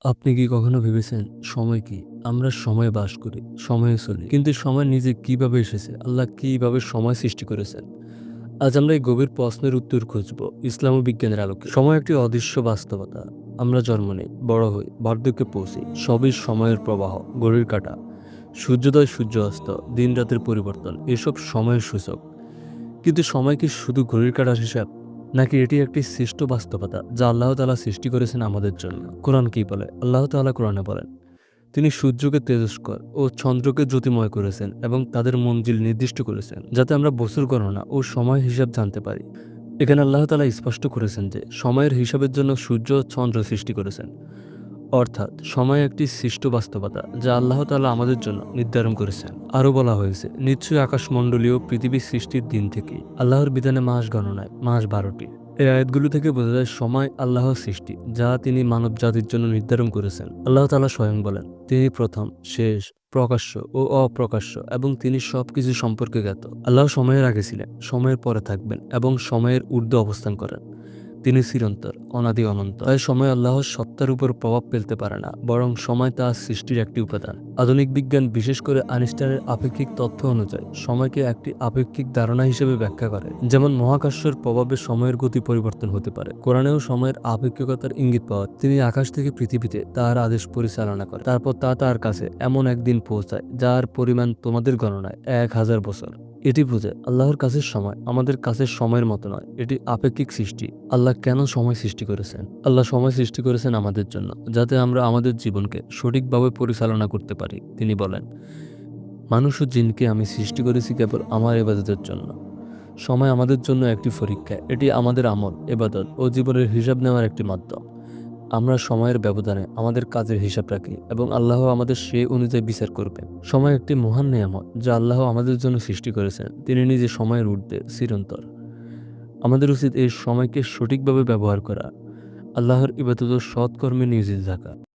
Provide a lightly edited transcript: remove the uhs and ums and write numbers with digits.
আপনি কি কখনো ভেবেছেন সময় কি? আমরা সময়ে বাস করি, সময়ে চলি। কিন্তু সময় নিজে কিভাবে এসেছে? আল্লাহ কিভাবে সময় সৃষ্টি করেছেন? আজ আমরা এই গভীর প্রশ্নের উত্তর খুঁজব ইসলাম ও বিজ্ঞানের আলোকে। সময় একটি অদৃশ্য বাস্তবতা। আমরা জন্ম নেই, বড় হই, বার্ধক্যে পৌঁছি। সবই সময়ের প্রবাহ, ঘড়ির কাঁটা, সূর্যোদয় সূর্য অস্ত, দিন রাতের পরিবর্তন এসব সময়ের সূচক। কিন্তু সময় কি শুধু ঘড়ির কাঁটার হিসাব? নাকি এটি একটি সৃষ্ট বাস্তবতা যা আল্লাহ তাআলা সৃষ্টি করেছেন আমাদের জন্য? কোরআন কি বলে? আল্লাহ তাআলা কোরআনে বলেন, তিনি সূর্যকে তেজস্কর ও চন্দ্রকে জ্যোতির্ময় করেছেন এবং তাদের মঞ্জিল নির্দিষ্ট করেছেন, যাতে আমরা বছর গণনা ও সময় হিসাব জানতে পারি। এখানে আল্লাহ তাআলা স্পষ্ট করেছেন যে সময়ের হিসাবের জন্য সূর্য ও চন্দ্র সৃষ্টি করেছেন। অর্থাৎ সময় একটি সৃষ্ট বাস্তবতা যা আল্লাহ তাআলা আমাদের জন্য নির্ধারণ করেছেন। আরও বলা হয়েছে, নিশ্চয়ই আকাশমণ্ডলীয় পৃথিবী সৃষ্টির দিন থেকেই আল্লাহর বিধানে মাস গণনায় মাস ১২টি। এই আয়াতগুলো থেকে বোঝা যায় সময় আল্লাহর সৃষ্টি যা তিনি মানব জাতির জন্য নির্ধারণ করেছেন। আল্লাহ তাআলা স্বয়ং বলেন, তিনি প্রথম, শেষ, প্রকাশ্য ও অপ্রকাশ্য এবং তিনি সবকিছু সম্পর্কে জ্ঞাত। আল্লাহ সময়ের আগে ছিলেন, সময়ের পরে থাকবেন এবং সময়ের ঊর্ধ্বে অবস্থান করেন। তিনি চিরন্তর, অনাদি অনন্ত। তাই সময় আল্লাহর সত্তার উপর প্রভাব ফেলতে পারে না, বরং সময় তার সৃষ্টির একটি উপাদান। আধুনিক বিজ্ঞান, বিশেষ করে আইনস্টাইনের আপেক্ষিক তত্ত্ব অনুযায়ী, সময়কে একটি আপেক্ষিক ধারণা হিসেবে ব্যাখ্যা করে। যেমন মহাকাশের প্রভাবে সময়ের গতি পরিবর্তন হতে পারে। কোরআনেও সময়ের আপেক্ষিকতার ইঙ্গিত পাওয়া যায়। তিনি আকাশ থেকে পৃথিবীতে তার আদেশ পরিচালনা করে, তারপর তা তার কাছে এমন একদিন পৌঁছায় যার পরিমাণ তোমাদের গণনায় ১,০০০ বছর। এটি বোঝে আল্লাহর কাছে সময় আমাদের কাছে সময়ের মতো নয়, এটি আপেক্ষিক সৃষ্টি। আল্লাহ কেন সময় সৃষ্টি করেছেন? আল্লাহ সময় সৃষ্টি করেছেন আমাদের জন্য, যাতে আমরা আমাদের জীবনকে সঠিকভাবে পরিচালনা করতে পারি। তিনি বলেন, মানুষ ও জিনকে আমি সৃষ্টি করেছি কেবল আমার ইবাদতের জন্য। সময় আমাদের জন্য একটি পরীক্ষা, এটি আমাদের আমল, ইবাদত ও জীবনের হিসাব নেওয়ার একটি মাধ্যম। আমরা সময়ের ব্যবধানে আমাদের কাজের হিসাব রাখি এবং আল্লাহ আমাদের সেই অনুযায়ী বিচার করবেন। সময় একটি মহান নিয়ামত যা আল্লাহ আমাদের জন্য সৃষ্টি করেছেন। তিনি নিজে সময়ের ঊর্ধ্বে, চিরন্তর। আমাদের উচিত এই সময়কে সঠিকভাবে ব্যবহার করা, আল্লাহর ইবাদত ও সৎকর্মে নিয়োজিত থাকা।